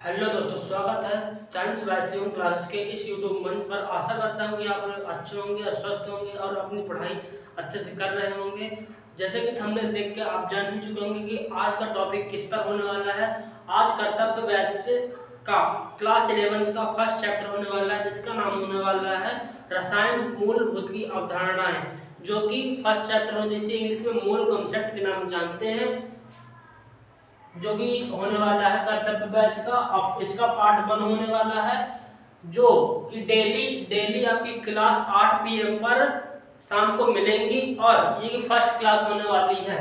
Hello दोस्तों, स्वागत है साइंस वैक्यूम क्लासेस के इस यूट्यूब मंच पर। आशा करता हूँ कि आप लोग अच्छे होंगे और स्वस्थ होंगे और अपनी पढ़ाई अच्छे से कर रहे होंगे। जैसे कि थंबनेल देख के आप जान ही चुके होंगे कि आज का टॉपिक किस पर होने वाला है। आज कर्तव्य वैद्य का क्लास 11 का फर्स्ट चैप्टर होने वाला है, जिसका नाम होने वाला है रसायन मूलभूत की अवधारणाएं, जो कि फर्स्ट चैप्टर हो, जिसे इंग्लिश में मूल कॉन्सेप्ट के नाम जानते हैं, जो कि होने वाला है कर्तव्य बैच का। अब इसका पार्ट 1 होने वाला है, जो कि डेली डेली आपकी क्लास 8 PM पर शाम को मिलेंगी और ये फर्स्ट क्लास होने वाली है।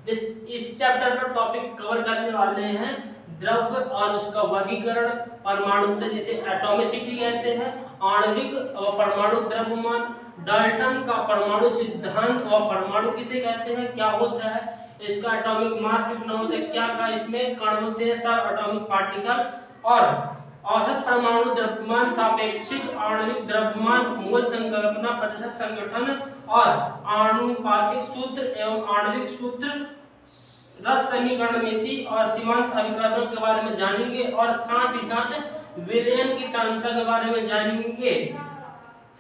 इस चैप्टर पर टॉपिक कवर करने वाले हैं द्रव्य और उसका वर्गीकरण, परमाणुता जिसे एटॉमिसिटी कहते हैं, आणविक और परमाणु द्रव्यमान, डाल्टन का परमाणु सिद्धांत और परमाणु किसे कहते हैं, क्या होता है, इसका एटॉमिक मास कितना होता है, क्या क्या इसमें कण होते हैं, सब एटॉमिक पार्टिकल, और औसत परमाणु द्रव्यमान, सापेक्षिक आणविक द्रव्यमान, मोल संकल्पना, प्रतिशत संगठन और आनुपातिक सूत्र एवं आणविक सूत्र, रस समीकरण मिति और सीमांत अभिकरणों के बारे में जानेंगे और साथ ही साथ विलयन की सांद्रता के बारे में जानेंगे।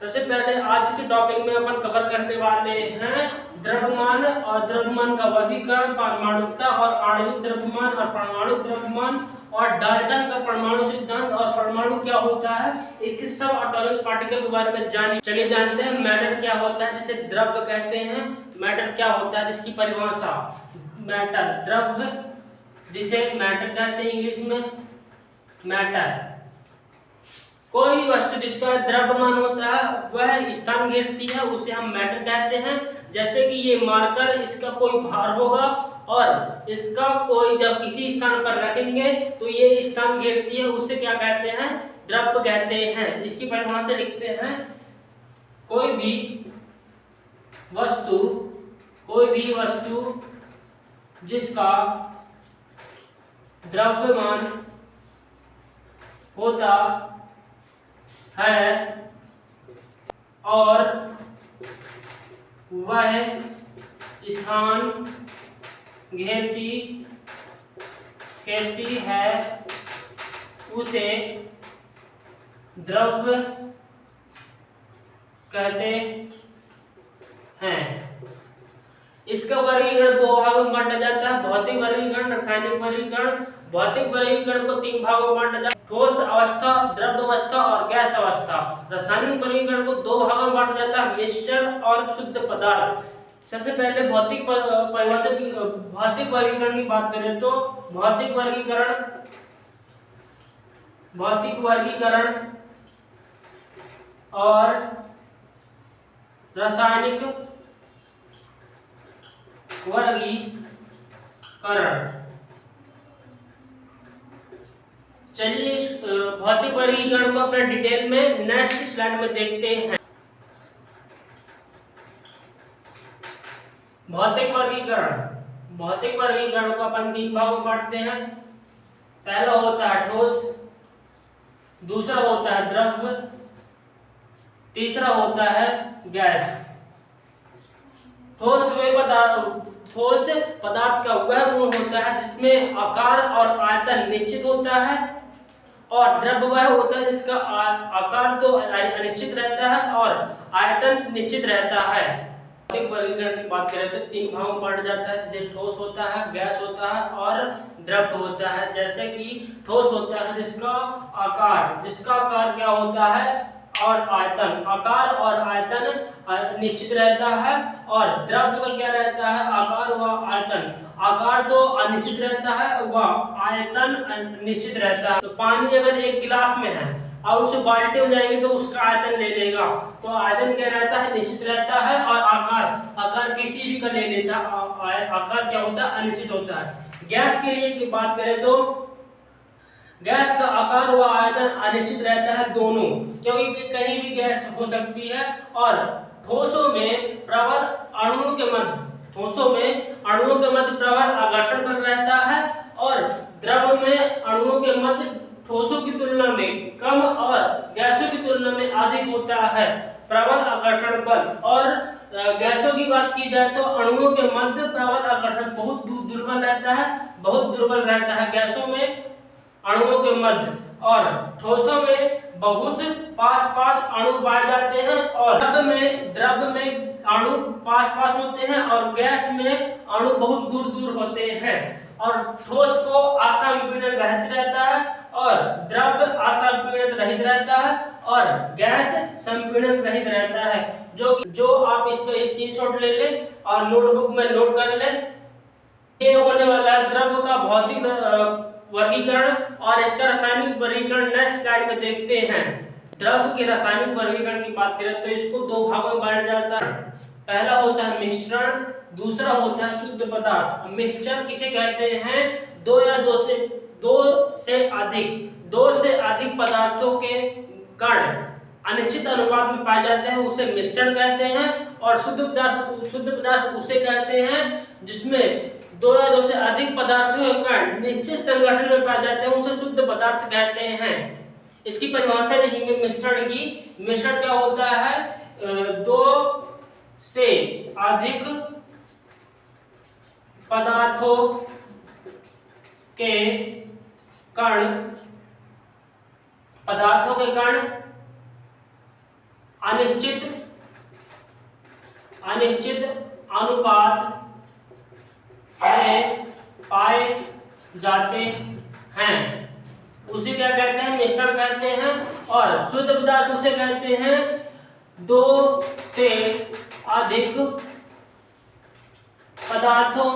सबसे पहले आज के टॉपिक में अपन कवर करने वाले हैं द्रव्यमान और द्रव्यमान का वर्गीकरण, परमाणुता और आणविक द्रव्यमान और परमाणु द्रव्यमान, और डाल्टन का परमाणु सिद्धांत और परमाणु क्या होता है, इसके सब एटॉमिक पार्टिकल के बारे में जानिए। चलिए जानते हैं मैटर क्या होता है, जिसे द्रव्य कहते हैं। मैटर क्या होता है, जिसकी परिभाषा, मैटर द्रव्य जिसे मैटर कहते हैं इंग्लिश में, मैटर कोई भी वस्तु जिसका द्रव्यमान होता है वह स्थान घेरती है, उसे हम मैटर कहते हैं। जैसे कि ये मार्कर, इसका कोई भार होगा और इसका कोई जब किसी स्थान पर रखेंगे तो ये स्थान घेरती है, उसे क्या कहते हैं, द्रव्य कहते हैं। इसकी परिभाषा लिखते हैं, कोई भी वस्तु जिसका द्रव्यमान होता है और वह स्थान घेरती है उसे द्रव्य कहते हैं। इसका वर्गीकरण दो भागों में बांटा जाता है, भौतिक वर्गीकरण, रासायनिक वर्गीकरण। भौतिक वर्गीकरण को 3 भागों में बांटा जाता है, ठोस अवस्था, द्रव अवस्था और गैस अवस्था। रासायनिक वर्गीकरण को 2 भागों में बांटा जाता है, मिश्रण और शुद्ध पदार्थ। सबसे पहले भौतिक वर्गीकरण की बात करें तो भौतिक वर्गीकरण और रासायनिक वर्गीकरण। चलिए इस भौतिक वर्गीकरण को अपने डिटेल में नेक्स्ट स्लाइड में देखते हैं। भौतिक वर्गीकरण को अपन 3 भागों में बांटते हैं। पहला होता है ठोस, दूसरा होता है द्रव, तीसरा होता है गैस। ठोस पदार्थ का वह गुण होता है जिसमें आकार और आयतन निश्चित होता है, और द्रव वह होता है जिसका आकार तो अनिश्चित रहता है और आयतन निश्चित रहता है। भौतिक वर्गीकरण की बात करें तो 3 भागों में बांटा जाता है, जैसे ठोस होता है, गैस होता है और द्रव होता है। जैसे कि ठोस होता है जिसका आकार क्या होता है, और आयतन, आकार और आयतन निश्चित रहता है, और द्रव का क्या रहता है, आकार व आयतन, आकार तो अनिश्चित रहता है व आयतन निश्चित रहता है। तो पानी अगर एक गिलास में है और उसे बाल्टी में जाएंगे तो उसका आयतन ले लेगा, तो आयतन क्या रहता है, निश्चित रहता है, और आकार किसी भी का ले लेता, आकार क्या होता है, अनिश्चित होता है। गैस के लिए की बात करें तो गैस का आकार व आयतन अनिश्चित रहता है दोनों, क्योंकि कहीं भी गैस हो सकती है। और ठोसों में प्रबल अणुओं के मध्य प्रबल आकर्षण बन रहता है, और द्रव में अणुओं के मध्य ठोसों की तुलना में कम और गैसों की तुलना में अधिक होता है प्रबल आकर्षण बल। और गैसों की बात की जाए तो अणुओं के मध्य प्रबल आकर्षण बहुत दुर्बल रहता है, गैसों में अणुओं के मध्य, और ठोसों में बहुत पास पास अणु पाए जाते हैं, और द्रव में अणु पास पास होते हैं, और गैस में अणु बहुत दूर दूर होते हैं। और ठोस को असंपीड़न रहित रहता है, और द्रव असंपीड़ित रहित रहता है, और गैस संपीड़न रहित रहता है। जो आप इसका स्क्रीनशॉट ले लें और नोटबुक में नोट कर लें। ये होने वाला है द्रव का भौतिक वर्गीकरण, और इसका रासायनिक वर्गीकरण नेक्स्ट स्लाइड में देखते हैं। द्रव के रासायनिक वर्गीकरण की बात करें तो इसको दो भागों में बांटा जाता है। पहला होता है मिश्रण, दूसरा होता है शुद्ध पदार्थ। मिक्सचर किसे कहते हैं? दो से अधिक पदार्थों के कण अनिश्चित अनुपात में पाए जाते हैं, उसे मिश्रण कहते हैं। और शुद्ध पदार्थ उसे कहते हैं जिसमें दो या दो से अधिक पदार्थों के कण निश्चित संगठन में पाए जाते हैं, उसे शुद्ध पदार्थ कहते हैं। इसकी परिभाषा लिखेंगे मिश्रण की। मिश्रण क्या होता है? दो से अधिक पदार्थों के कण अनिश्चित अनुपात में पाए जाते हैं, उसे क्या कहते हैं? मिश्रण कहते हैं। और शुद्ध पदार्थ उसे कहते हैं दो से अधिक पदार्थों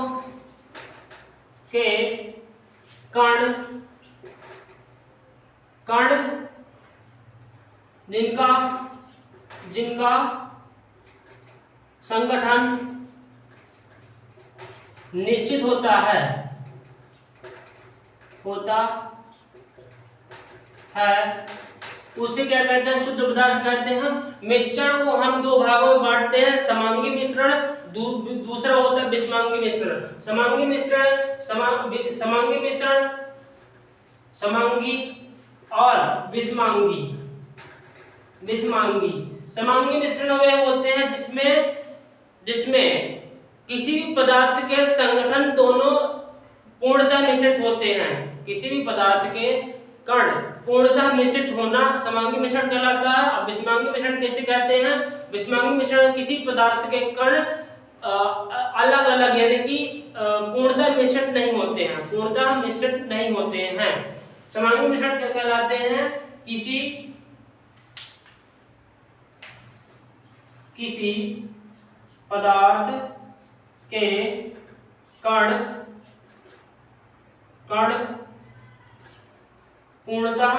के कण जिनका संगठन निश्चित होता है उसे क्या कहते हैं? शुद्ध पदार्थ कहते हैं। मिश्रण को हम दो भागों में बांटते हैं, समांगी मिश्रण, दूसरा होता है विषमांगी मिश्रण। समांगी और विषमांगी। समांगी मिश्रण वे होते हैं जिसमें किसी भी पदार्थ के संगठन दोनों पूर्णतः मिश्रित होते हैं। किसी भी पदार्थ के कण पूर्णतः मिश्रित होना समांगी मिश्रण कहलाता है। अब विषमांगी मिश्रण कैसे कहते हैं? विषमांगी मिश्रण किसी पदार्थ के कण अलग अलग यानी कि पूर्णतः मिश्रित नहीं होते हैं। समांगी मिश्रण क्या कहलाते हैं? किसी पदार्थ के कण पूर्णतः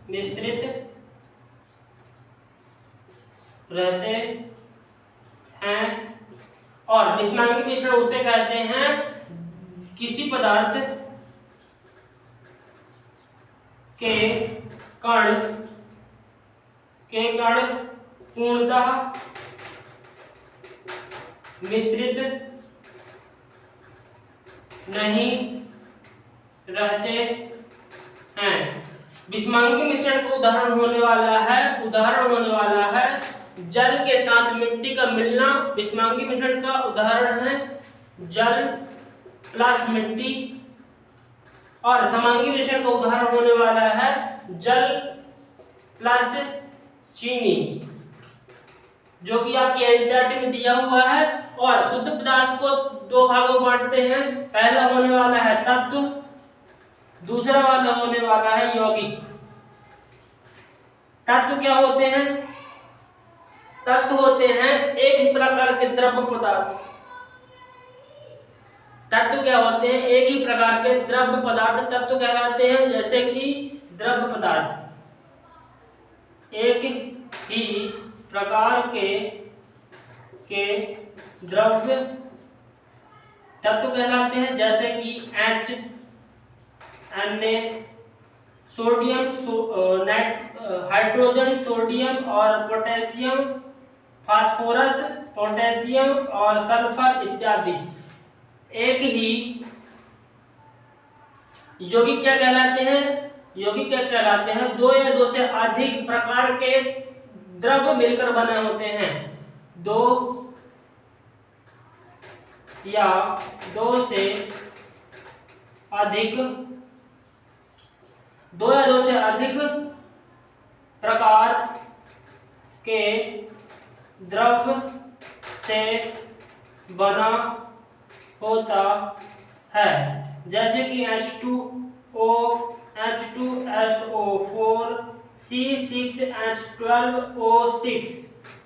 मिश्रित रहते हैं। और विषमांगी मिश्रण उसे कहते हैं किसी पदार्थ के कण पूर्णतः मिश्रित नहीं रहते हैं। विषमांगी मिश्रण का उदाहरण होने वाला है जल के साथ मिट्टी का मिलना। विषमांगी मिश्रण का उदाहरण है जल प्लस मिट्टी। और समांगी मिश्रण का उदाहरण होने वाला है जल प्लस चीनी, जो कि आपकी एनसीईआरटी में दिया हुआ है। और शुद्ध पदार्थ को दो भागों में बांटते हैं। पहला होने वाला है तत्व, दूसरा वाला होने वाला है यौगिक। तत्व क्या होते हैं? तत्व होते हैं एक ही प्रकार के द्रव पदार्थ। तत्व क्या होते हैं? एक ही प्रकार के द्रव पदार्थ तत्व कहलाते हैं। जैसे कि द्रव पदार्थ एक ही प्रकार के द्रव्य तत्व कहलाते हैं। जैसे कि Na, सोडियम, हाइड्रोजन, सोडियम और पोटेशियम, फास्फोरस, पोटेशियम और सल्फर इत्यादि। एक ही यौगिक क्या कहलाते हैं? दो या दो से अधिक प्रकार के द्रव्य मिलकर बने होते हैं। दो या दो से अधिक प्रकार के द्रव से बना होता है, जैसे कि H2O, H2SO4, C6H12O6,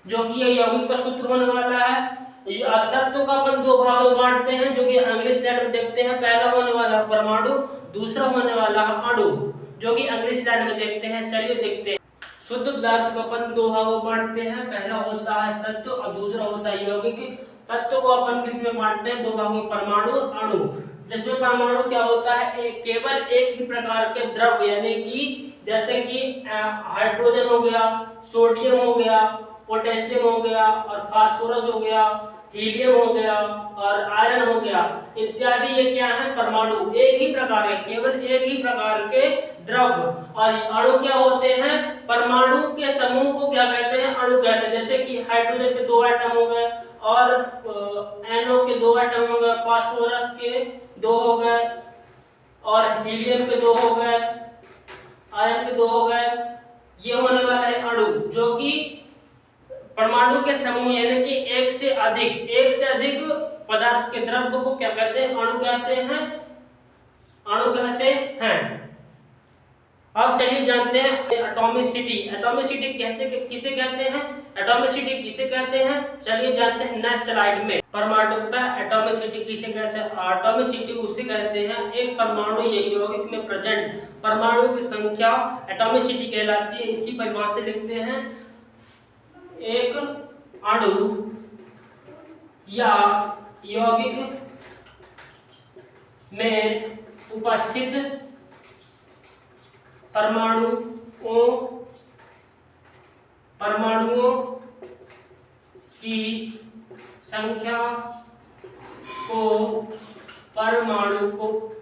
जो कि ये यौगिक का सूत्र होने वाला है। तत्व का अपन दो भागों में बांटते हैं, जो कि अगले स्लाइड में देखते हैं। पहला होने वाला परमाणु, दूसरा होने वाला अणु, जो कि अगले स्लाइड में देखते हैं। चलिए देखते हैं। शुद्ध पदार्थ को अपन दो भागों में बांटते हैं, पहला होता है तत्व और दूसरा होता है यौगिक। तत्व को अपन किस में बांटते हैं? दो भागों में, परमाणु, अणु। जिसमें परमाणु क्या होता है? केवल एक ही प्रकार के द्रव, यानी कि जैसे कि हाइड्रोजन हो गया, सोडियम हो गया, पोटेशियम हो गया और फास्फोरस हो गया, हीलियम हो गया और आयरन हो गया इत्यादि। ये क्या है? परमाणु। एक ही प्रकार के, केवल एक ही प्रकार के द्रव। और अणु क्या होते हैं? परमाणु के समूह को क्या कहते हैं? अणु कहते हैं। जैसे कि हाइड्रोजन के दो एटम हो गए और NO के दो एटम हो गए, फास्फोरस के दो हो गए और हीलियम के दो हो गए, आयरन के दो हो गए। ये होने वाला है अणु, जो कि परमाणु के समूह, यानी कि एक से अधिक पदार्थ के द्रव्य को क्या कहते हैं? अणु कहते हैं। अणु कहते हैं। अब चलिए जानते हैं एटॉमिसिटी। एटॉमिसिटी किसे कहते हैं? एटॉमिसिटी किसे कहते हैं? चलिए जानते हैं नेक्स्ट स्लाइड में। परमाणुकता, एटॉमिसिटी किसे कहते हैं? एटॉमिसिटी उसे कहते हैं एक परमाणु या यौगिक में प्रेजेंट परमाणु की संख्या एटॉमिसिटी कहलाती है। इसकी परिभाषा लिखते हैं। एक अणु या यौगिक में उपस्थित परमाणुओं की संख्या को परमाणुकता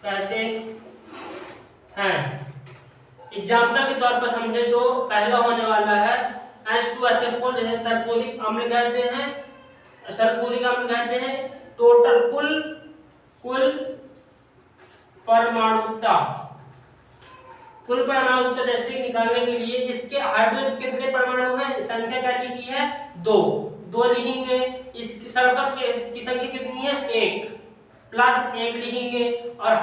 कहते हैं। एग्जाम्पल के तौर पर समझे तो पहला होने वाला है H2SO4, जैसे सल्फ्यूरिक अम्ल कहते हैं। सल्फ्यूरिक अम्ल कहते हैं। टोटल कुल परमाणुकता जैसे निकालने के लिए इसके हाइड्रोजन कितने परमाणु हैं? संख्या क्या लिखी है? दो लिखेंगे। इस सल्फर की संख्या कितनी है? 1 प्लस 1 लिखेंगे। और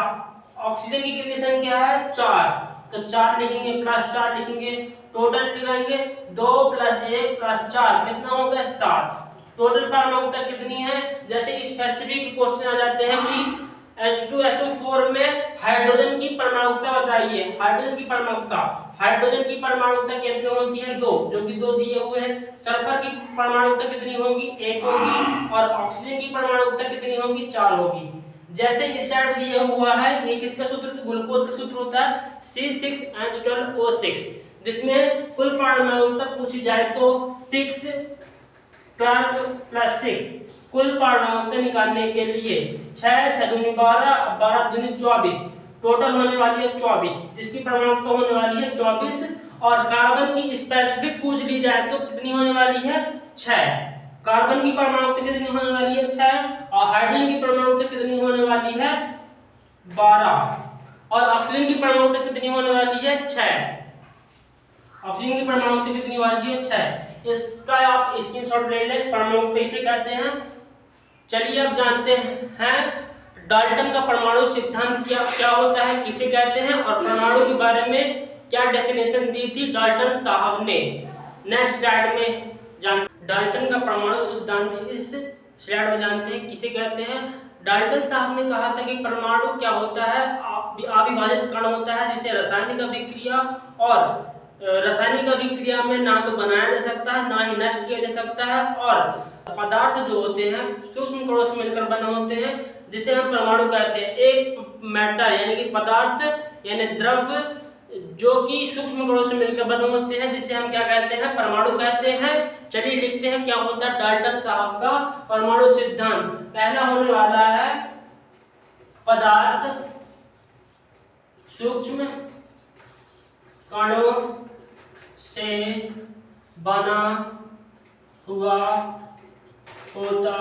ऑक्सीजन की कितनी संख्या है? 4, तो 4 लिखेंगे प्लस 4 लिखेंगे। टोटल लिखेंगे 2 प्लस 1 प्लस 4 कितना हो गया? 7। टोटल परमाणुकता कितनी है? जैसे स्पेसिफिक क्वेश्चन आ जाते हैं कि H2SO4 में हाइड्रोजन की परमाणुकता बताइए। हाइड्रोजन की परमाणुकता कितनी होती है? 2, जो कि 2 दिए हुए हैं। सल्फर की परमाणुकता कितनी होगी? 1 होगी। और ऑक्सीजन की परमाणुकता कितनी होगी? 4 होगी। जैसे इस साइड दिया हुआ है, ये किसका सूत्र? ग्लूकोज का सूत्र होता है C6H12O6, जिसमें कुल परमाणुकता पूछी जाए तो 6 12 प्लस 6 कुल परमाणुकता निकालने के लिए 6 6 दूनी 12, 12 दूनी 24, टोटल होने वाली है 24, जिसकी परमाणुकता होने वाली है 24। और कार्बन की स्पेसिफिक पूछ ली जाए तो कितनी होने वाली है? 6। कार्बन की परमाणुकता कितनी होने वाली है? 6। और हाइड्रोजन की परमाणुकता कितनी होने वाली है? 12। और ऑक्सीजन की परमाणुकता कितनी होने वाली है? 6। ऑक्सीजन की परमाणुकता कितनी वाली है? 6। इसका आप स्क्रीनशॉट ले लें। परमाणुकता इसे कहते हैं। चलिए अब जानते हैं डाल्टन का परमाणु सिद्धांत क्या होता है, किसे कहते हैं, और परमाणु के बारे में क्या डेफिनेशन दी थी डाल्टन साहब ने। नेक्स्ट स्लाइड में डाल्टन का परमाणु सिद्धांत इस स्लाइड में जानते हैं किसे कहते हैं। डाल्टन साहब ने कहा था कि परमाणु क्या होता है? अविभाजित कण होता है, जिसे रासायनिक अभिक्रिया में ना तो बनाया जा सकता है, ना ही नष्ट किया जा सकता है। और पदार्थ जो होते हैं सूक्ष्म कणों से मिलकर बने होते हैं, जिसे हम परमाणु कहते हैं। एक मैटर यानी कि पदार्थ यानी द्रव्य जो कि सूक्ष्म कणों से मिलकर बने होते हैं, जिसे हम क्या कहते हैं? परमाणु कहते हैं। चलिए लिखते हैं क्या होता है डाल्टन साहब का परमाणु सिद्धांत। पहला होने वाला है पदार्थ सूक्ष्म कणों से बना हुआ होता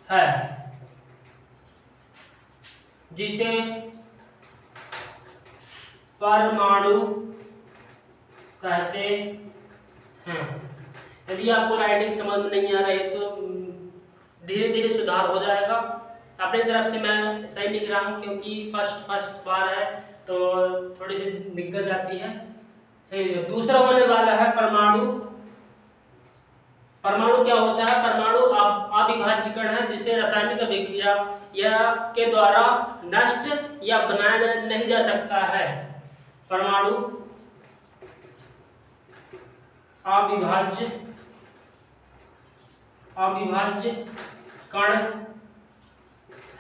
है, जिसे परमाणु कहते हैं। यदि आपको राइटिंग समझ में नहीं आ रही है तो धीरे धीरे सुधार हो जाएगा। अपनी तरफ से मैं सही लिख रहा हूँ क्योंकि फर्स्ट बार है तो थोड़ी सी दिक्कत आती है। सही। दूसरा होने वाला है परमाणु। परमाणु क्या होता है? परमाणु अविभाज्य कण है जिसे रासायनिक अभिक्रिया या के द्वारा नष्ट या बनाया नहीं जा सकता है। परमाणु अविभाज्य कण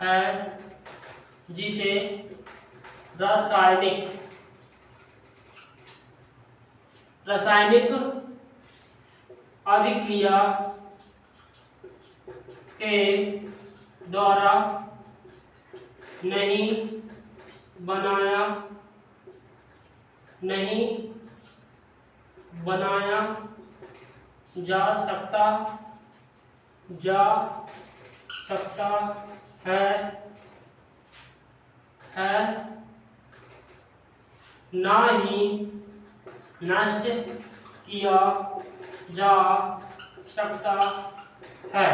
है जिसे रासायनिक अभिक्रिया के द्वारा नहीं बनाया जा सकता है ना ही नष्ट किया जा सकता है।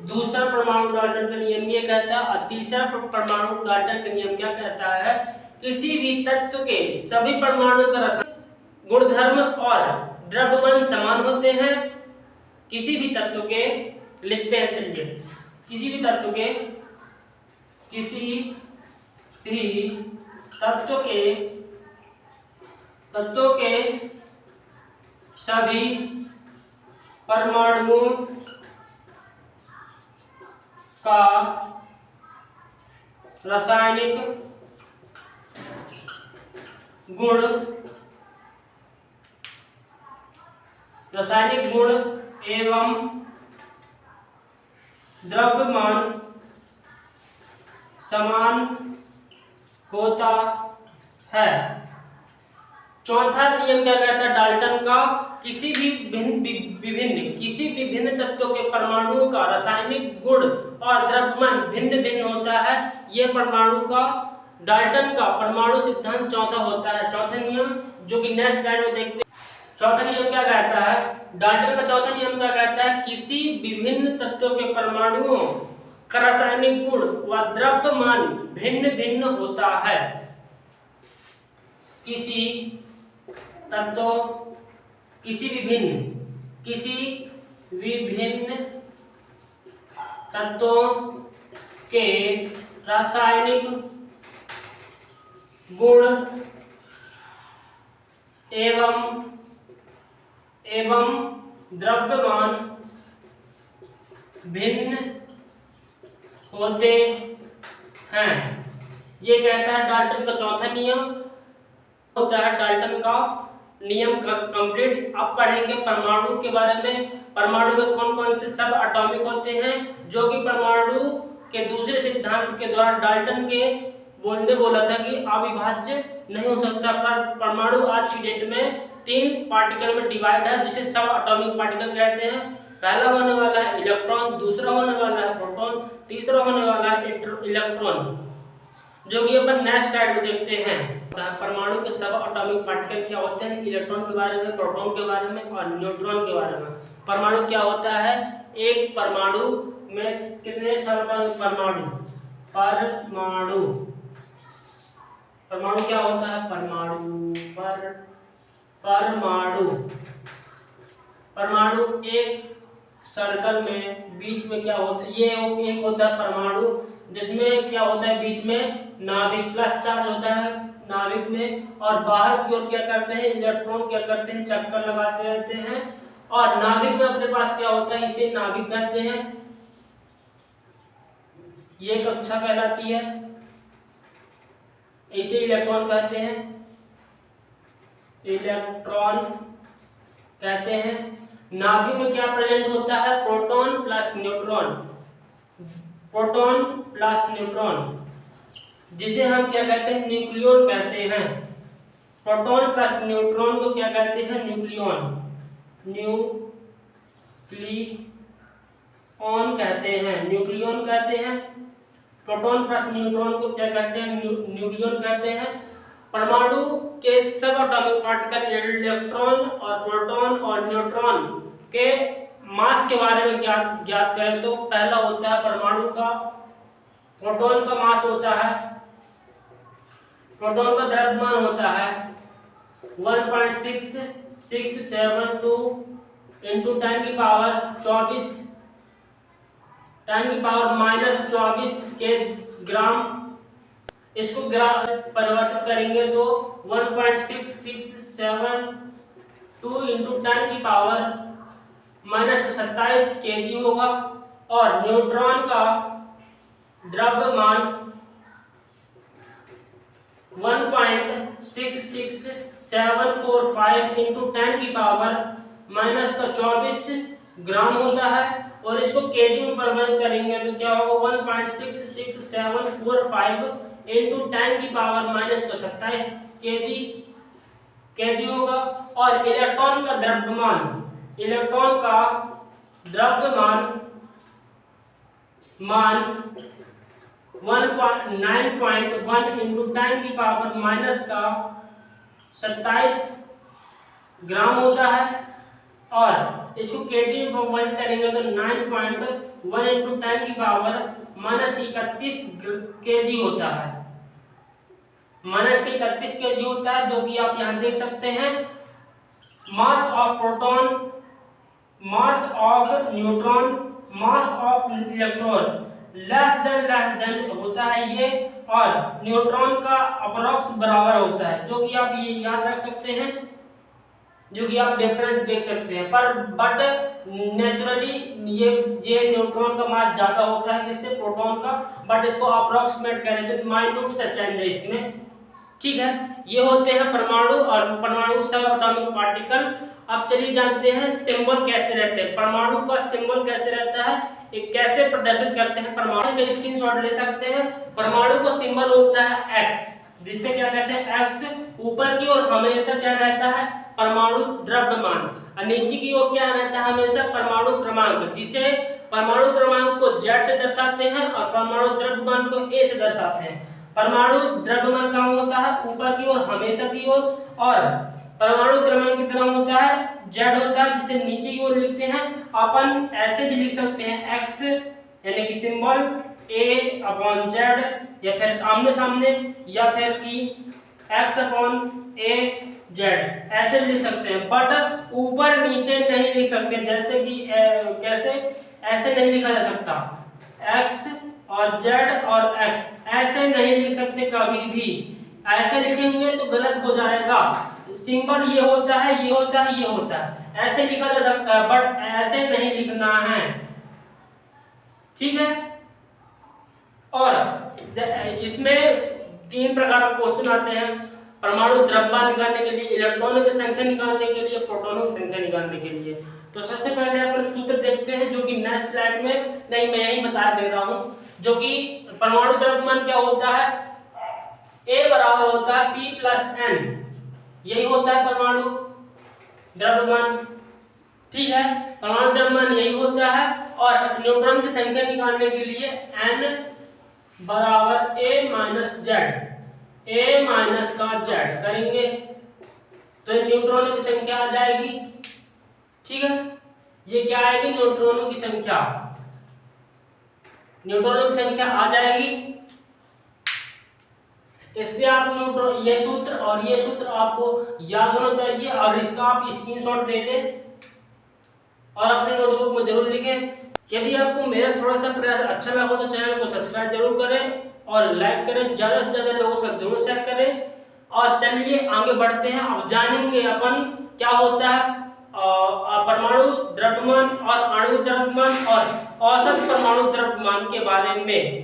दूसरा परमाणु डाल्टन का नियम ये कहता है और तीसरा परमाणु डाल्टन का नियम क्या कहता है? किसी भी तत्व के सभी परमाणुओं का रासायनिक गुणधर्म और द्रव्यमान समान होते हैं। किसी भी तत्व के लिखते हैं, चलिए, किसी भी तत्व के सभी परमाणुओं का रासायनिक गुण एवं द्रव्यमान समान होता है। चौथा नियम क्या कहता है डाल्टन का? किसी भी विभिन्न तत्वों के परमाणुओं का रासायनिक गुण और द्रव्यमान भिन्न भिन्न होता है। यह परमाणु का डाल्टन का परमाणु सिद्धांत चौथा होता है। चौथा नियम जो कि नेक्स्ट स्लाइड में देखते हैं। चौथा नियम क्या कहता है? डाल्टन का चौथा नियम क्या कहता है? किसी विभिन्न तत्वों के परमाणुओं का रासायनिक गुण व द्रव्यमान भिन्न भिन्न होता है। किसी विभिन्न तत्वों के रासायनिक गुण एवं द्रव्यमान भिन्न होते हैं। ये कहता है डाल्टन का चौथा नियम होता है। डाल्टन का नियम कंप्लीट। अब पढ़ेंगे परमाणु के बारे में। परमाणु में कौन कौन से सब एटॉमिक होते हैं जो कि परमाणु के दूसरे सिद्धांत के द्वारा डाल्टन के ने बोला था कि अविभाज्य नहीं हो सकता। पर परमाणु आज की डेट में 3 पार्टिकल में डिवाइड है जिसे सब एटॉमिक पार्टिकल कहते हैं। पहला होने वाला है इलेक्ट्रॉन, दूसरा होने वाला है प्रोटॉन, तीसरा होने वाला है इलेक्ट्रॉन, जो कि अपन नेक्स्ट स्लाइड में देखते हैं। परमाणु के सब एटॉमिक पार्टिकल क्या होते हैं? इलेक्ट्रॉन के बारे में, प्रोटॉन के बारे में और न्यूट्रॉन के बारे में। परमाणु क्या होता है? एक परमाणु में कितने सब परमाणु क्या होता है? परमाणु एक सर्कल में बीच में क्या होता है? ये एक होता है परमाणु जिसमें क्या होता है? बीच में नाभिक प्लस चार्ज होता है नाभिक में, और बाहर की ओर क्या करते हैं? इलेक्ट्रॉन क्या करते हैं? चक्कर लगाते रहते हैं। और नाभिक में अपने पास क्या होता है? इसे नाभिक कहते हैं। ये कक्षा कहलाती है। इसे इलेक्ट्रॉन कहते हैं। नाभिक में क्या प्रेजेंट होता है? प्रोटॉन प्लस न्यूट्रॉन, जिसे हम क्या कहते हैं? न्यूक्लियॉन कहते हैं। प्रोटॉन प्लस न्यूट्रॉन को क्या कहते हैं? न्यूक्लियॉन न्यूक्लियन कहते हैं, न्यूक्लियन कहते हैं। प्रोटॉन प्लस न्यूट्रॉन को क्या कहते हैं, न्यूक्लियन कहते हैं। परमाणु के सब एटॉमिक पार्टिकल इलेक्ट्रॉन और प्रोटॉन और न्यूट्रॉन के मास के बारे में ज्ञात करें तो पहला होता है परमाणु का प्रोटॉन का मास होता है, प्रोटॉन का द्रव्यमान होता है 1.6672 इंटू 10 की पावर 24 10 की पावर -24 के ग्राम। इसको ग्राम परिवर्तित करेंगे तो 1.6672 इंटू 10 की पावर -27 केजी होगा। और न्यूट्रॉन का द्रव्यमान 1.66745 इंटू 10 की पावर -24 ग्राम होता है। और इसको केजी में परिवर्तित करेंगे तो क्या होगा 1.66745 इंटू 10 की पावर -27 केजी होगा। और इलेक्ट्रॉन का द्रव्यमान 9.1 इंटू 10 की पावर -27 ग्राम होता है। और इसको केजी में परिवर्तित करेंगे तो 9.1 इंटू 10 की पावर -31 केजी होता है, -31 केजी होता है, जो कि आप यहाँ देख सकते हैं। Mass of proton, mass of neutron, mass of electron less than होता है ये, और न्यूट्रॉन का अप्रॉक्स बराबर होता है, जो कि आप ये याद रख सकते हैं, जो कि आप डिफरेंस देख सकते हैं। पर बट नेचुरली ये न्यूट्रॉन का मास ज्यादा होता है किससे, प्रोटॉन का, बट इसको अप्रोक्सीमेट करें तो माइन्यूट सा चेंज है इसमें, ठीक है। ये होते हैं परमाणु और परमाणु सब एटॉमिक पार्टिकल। अब चलिए जानते हैं सिंबल कैसे रहते हैं, परमाणु का सिंबल कैसे रहता है, एक कैसे प्रदर्शन करते हैं। परमाणु का स्क्रीनशॉट ले सकते हैं। परमाणु का सिंबल होता है X, जिसे क्या कहते हैं X। ऊपर की ओर हमेशा क्या रहता है, परमाणु द्रव्यमान, और नीचे की ओर क्या रहता है हमेशा, परमाणु क्रमांक, जिसे परमाणु क्रमांक को Z से दर्शाते हैं और परमाणु द्रव्यमान को A से दर्शाते हैं। परमाणु द्रव्यमान कहाँ होता है, ऊपर की ओर हमेशा की ओर, और परमाणु क्रमांक कितना होता है, Z होता है, जिसे नीचे की ओर लिखते हैं। अपन ऐसे भी लिख सकते हैं X यानी कि सिंबल A/Z, या फिर आमने सामने, या फिर कि X/A/Z ऐसे भी लिख सकते हैं। बट ऊपर नीचे नहीं लिख सकते, जैसे कि कैसे, ऐसे नहीं लिखा जा सकता, X और Z और X ऐसे नहीं लिख सकते कभी भी। ऐसे लिखेंगे तो गलत हो जाएगा। सिंबल ये होता है, ये होता है, ये होता है, ऐसे लिखा जा सकता है, बट ऐसे नहीं लिखना है, ठीक है। और इसमें 3 प्रकार के क्वेश्चन आते हैं, परमाणु द्रव्यमान निकालने के लिए, इलेक्ट्रॉनों की संख्या निकालने के लिए, प्रोटॉनों की संख्या निकालने के लिए। तो सबसे पहले अपन सूत्र देखते हैं, जो कि नेक्स्ट स्लाइड में नहीं, मैं यही बता दे रहा हूं, जो कि परमाणु द्रव्यमान क्या होता है, A बराबर होता है P + N, यही होता है परमाणु द्रव्यमान, ठीक है। परमाणु द्रव्यमान यही होता है। और न्यूट्रॉन की संख्या निकालने के लिए N बराबर A - Z, A माइनस का Z करेंगे तो न्यूट्रॉनों की संख्या आ जाएगी, ठीक है। ये क्या आएगी, न्यूट्रॉनों की संख्या, न्यूट्रॉनों की संख्या आ जाएगी। इससे आप न्यूट्रॉन, ये सूत्र और ये सूत्र आपको याद होना चाहिए, और इसका आप स्क्रीनशॉट ले लें और अपने नोटबुक में जरूर लिखें। यदि आपको मेरा थोड़ा सा प्रयास अच्छा लगा तो चैनल को सब्सक्राइब जरूर करें और लाइक करें, ज्यादा से ज्यादा लोगों से जरूर शेयर करें। और चलिए आगे बढ़ते हैं, अब जानेंगे अपन क्या होता है परमाणु द्रव्यमान और अणु द्रव्यमान और औसत परमाणु द्रव्यमान के बारे में।